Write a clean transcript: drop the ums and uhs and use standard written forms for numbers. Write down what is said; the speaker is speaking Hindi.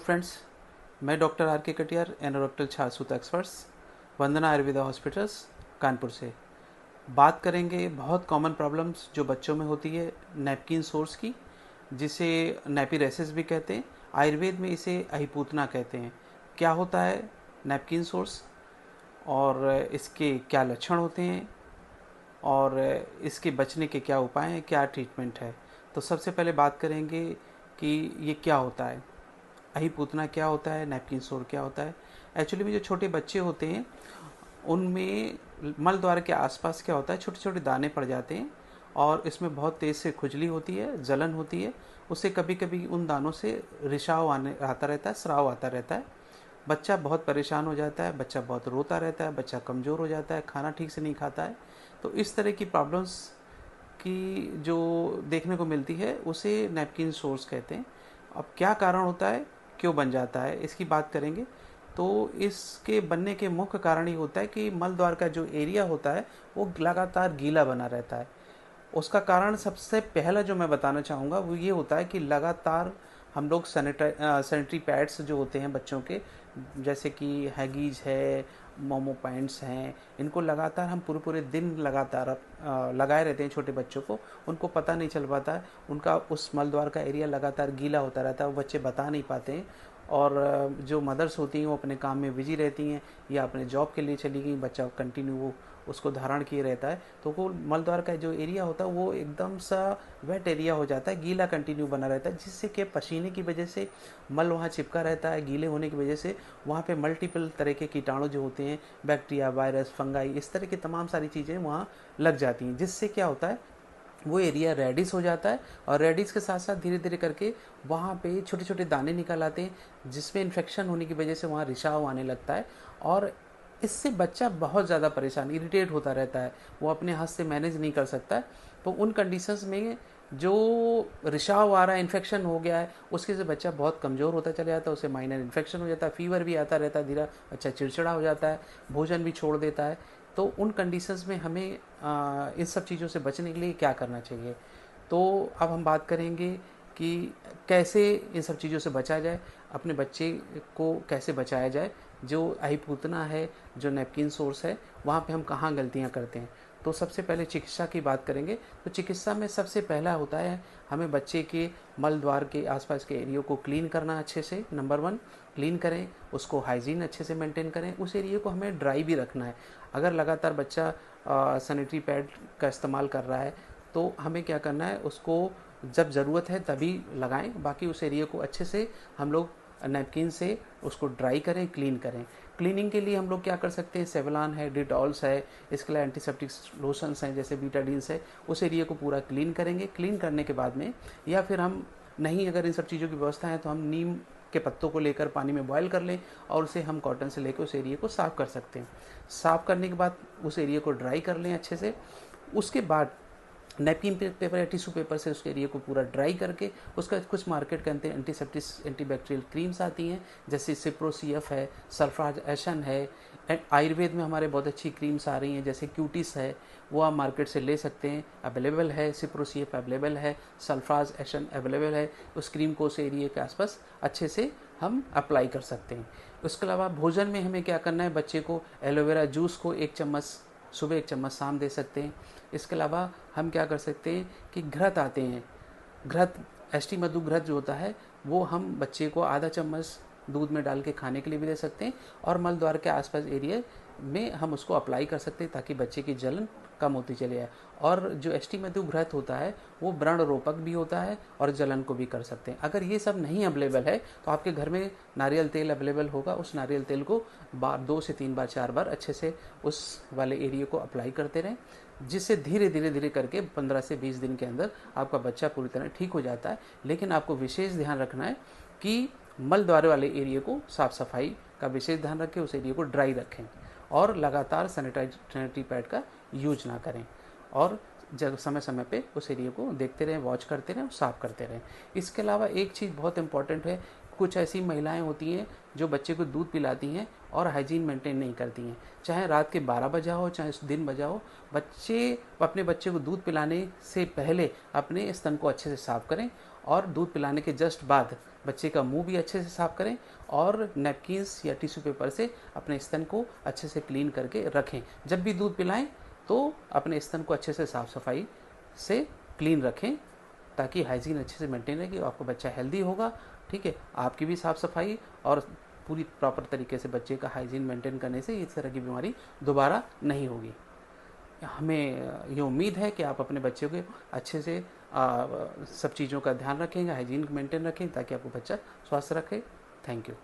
फ्रेंड्स, मैं डॉक्टर आर के कटियार, एनोरेक्टल छाछूत एक्सपर्ट्स, वंदना आयुर्वेदा हॉस्पिटल्स, कानपुर से बात करेंगे बहुत कॉमन प्रॉब्लम्स जो बच्चों में होती है नैपकिन सोर्स की, जिसे नैपीरेसिस भी कहते हैं। आयुर्वेद में इसे अहिपूतना कहते हैं। क्या होता है नैपकिन सोर्स और इसके क्या लक्षण होते हैं और इसके बचने के क्या उपाय हैं, क्या ट्रीटमेंट है। तो सबसे पहले बात करेंगे कि ये क्या होता है, अहिपूतना क्या होता है, नैपकिन सोर क्या होता है। एक्चुअली में जो छोटे बच्चे होते हैं उनमें मल द्वार के आसपास क्या होता है, छोटे छोटे दाने पड़ जाते हैं और इसमें बहुत तेज़ से खुजली होती है, जलन होती है। उससे कभी कभी उन दानों से रिसाव आता रहता है, स्राव आता रहता है। बच्चा बहुत परेशान हो जाता है, बच्चा बहुत रोता रहता है, बच्चा कमज़ोर हो जाता है, खाना ठीक से नहीं खाता है। तो इस तरह की प्रॉब्लम्स की जो देखने को मिलती है उसे नैपकिन सोर्स कहते हैं। अब क्या कारण होता है, क्यों बन जाता है, इसकी बात करेंगे। तो इसके बनने के मुख्य कारण ये होता है कि मल द्वार का जो एरिया होता है वो लगातार गीला बना रहता है। उसका कारण सबसे पहला जो मैं बताना चाहूँगा वो ये होता है कि लगातार हम लोग सैनिटरी पैड्स जो होते हैं बच्चों के, जैसे कि हैगीज है, मोमो पैंट्स हैं, इनको लगातार हम पूरे पूरे दिन लगातार लगाए रहते हैं छोटे बच्चों को। उनको पता नहीं चल पाता है, उनका उस मल द्वार का एरिया लगातार गीला होता रहता है, वो बच्चे बता नहीं पाते हैं। और जो मदर्स होती हैं वो अपने काम में बिजी रहती हैं या अपने जॉब के लिए चली गई, बच्चा कंटिन्यू वो उसको धारण किए रहता है। तो वो मल द्वार का जो एरिया होता है वो एकदम सा वेट एरिया हो जाता है, गीला कंटिन्यू बना रहता है, जिससे कि पसीने की वजह से मल वहाँ चिपका रहता है। गीले होने की वजह से वहाँ पे मल्टीपल तरह के कीटाणु जो होते हैं, बैक्टीरिया, वायरस, फंगाई, इस तरह की तमाम सारी चीज़ें वहाँ लग जाती हैं, जिससे क्या होता है वो एरिया रेडिस हो जाता है। और रेडिस के साथ साथ धीरे धीरे करके वहाँ पे छोटे छोटे दाने निकल आते हैं, जिसमें इन्फेक्शन होने की वजह से वहाँ रिसाव आने लगता है। और इससे बच्चा बहुत ज़्यादा परेशान, इरिटेट होता रहता है, वो अपने हाथ से मैनेज नहीं कर सकता है। तो उन कंडीशंस में जो रिसाव आ रहा है, इन्फेक्शन हो गया है, उसके से बच्चा बहुत कमज़ोर होता चला जाता है, उसे माइनर इन्फेक्शन हो जाता है, फीवर भी आता रहता है, धीरे बच्चा चिड़चिड़ा हो जाता है, भोजन भी छोड़ देता है। तो उन कंडीशंस में हमें इन सब चीज़ों से बचने के लिए क्या करना चाहिए। तो अब हम बात करेंगे कि कैसे इन सब चीज़ों से बचा जाए, अपने बच्चे को कैसे बचाया जाए। जो अहिपूतना है, जो नैपकिन सोर्स है, वहाँ पे हम कहाँ गलतियाँ करते हैं। तो सबसे पहले चिकित्सा की बात करेंगे। तो चिकित्सा में सबसे पहला होता है हमें बच्चे के मल द्वार के आसपास के एरिया को क्लीन करना अच्छे से। नंबर 1 क्लीन करें, उसको हाइजीन अच्छे से मेंटेन करें, उस एरिया को हमें ड्राई भी रखना है। अगर लगातार बच्चा सैनिटरी पैड का इस्तेमाल कर रहा है तो हमें क्या करना है, उसको जब ज़रूरत है तभी लगाएं, बाकी उस एरिया को अच्छे से हम लोग नैपकिन से उसको ड्राई करें, क्लीन करें। क्लीनिंग के लिए हम लोग क्या कर सकते हैं, सेवलान है, डिटॉल्स है, इसके लिए एंटीसेप्टिक लोशंस हैं जैसे बीटाडीन्स है, उस एरिया को पूरा क्लीन करेंगे। क्लीन करने के बाद में या फिर हम नहीं, अगर इन सब चीज़ों की व्यवस्था है तो हम नीम के पत्तों को लेकर पानी में बॉयल कर लें और उसे हम कॉटन से लेकर उस एरिया को साफ़ कर सकते हैं। साफ़ करने के बाद उस एरिया को ड्राई कर लें अच्छे से। उसके बाद नैपकिन पेपर या टिश्यू पेपर से उसके एरिया को पूरा ड्राई करके उसका कुछ मार्केट के अंदर एंटीसेप्टिक एंटीबैक्टीरियल क्रीम्स आती हैं, जैसे सिप्रोसीएफ है, सल्फाज एशन है। आयुर्वेद में हमारे बहुत अच्छी क्रीम्स आ रही हैं, जैसे क्यूटिस है, वो आप मार्केट से ले सकते हैं, अवेलेबल है। सिप्रोसीएफ अवेलेबल है, सल्फाज एशन अवेलेबल है। उस क्रीम को उस एरिया के आसपास अच्छे से हम अप्लाई कर सकते हैं। उसके अलावा भोजन में हमें क्या करना है, बच्चे को एलोवेरा जूस को 1 चम्मच सुबह, 1 चम्मच शाम दे सकते हैं। इसके अलावा हम क्या कर सकते हैं कि घृत आते हैं, घृत, एस्टी मधु घृत जो होता है, वो हम बच्चे को आधा चम्मच दूध में डाल के खाने के लिए भी दे सकते हैं और मल द्वार के आसपास एरिया में हम उसको अप्लाई कर सकते हैं ताकि बच्चे की जलन कम होती चली जाए। और जो एस्टी मधु घृत होता है वो व्रण रोपक भी होता है और जलन को भी कर सकते हैं। अगर ये सब नहीं अवेलेबल है तो आपके घर में नारियल तेल अवेलेबल होगा, उस नारियल तेल को 2 से 3 बार 4 बार अच्छे से उस वाले एरिया को अप्लाई करते रहें, जिससे धीरे धीरे धीरे करके 15 से 20 दिन के अंदर आपका बच्चा पूरी तरह ठीक हो जाता है। लेकिन आपको विशेष ध्यान रखना है कि मल द्वार वाले एरिया को साफ सफाई का विशेष ध्यान रखें, उस एरिया को ड्राई रखें और लगातार सैनिटरी पैड का यूज ना करें और जब समय समय पे उस एरिया को देखते रहें, वॉच करते रहें और साफ़ करते रहें। इसके अलावा एक चीज़ बहुत इंपॉर्टेंट है, कुछ ऐसी महिलाएं होती हैं जो बच्चे को दूध पिलाती हैं और हाइजीन मेंटेन नहीं करती हैं, चाहे रात के 12 बजा हो चाहे दिन बजा हो। अपने बच्चे को दूध पिलाने से पहले अपने स्तन को अच्छे से साफ करें और दूध पिलाने के जस्ट बाद बच्चे का मुंह भी अच्छे से साफ करें और नैपकिन्स या टिश्यू पेपर से अपने स्तन को अच्छे से क्लीन करके रखें। जब भी दूध पिलाएं तो अपने स्तन को अच्छे से साफ सफाई से क्लीन रखें, ताकि हाइजीन अच्छे से मेंटेन रहेगी, आपका बच्चा हेल्दी होगा। ठीक है, आपकी भी साफ सफाई और पूरी प्रॉपर तरीके से बच्चे का हाइजीन मेंटेन करने से इस तरह की बीमारी दोबारा नहीं होगी। हमें ये उम्मीद है कि आप अपने बच्चे को अच्छे से सब चीज़ों का ध्यान रखेंगे, हाइजीन मेंटेन रखें, ताकि आपको बच्चा स्वस्थ रखे। Thank you.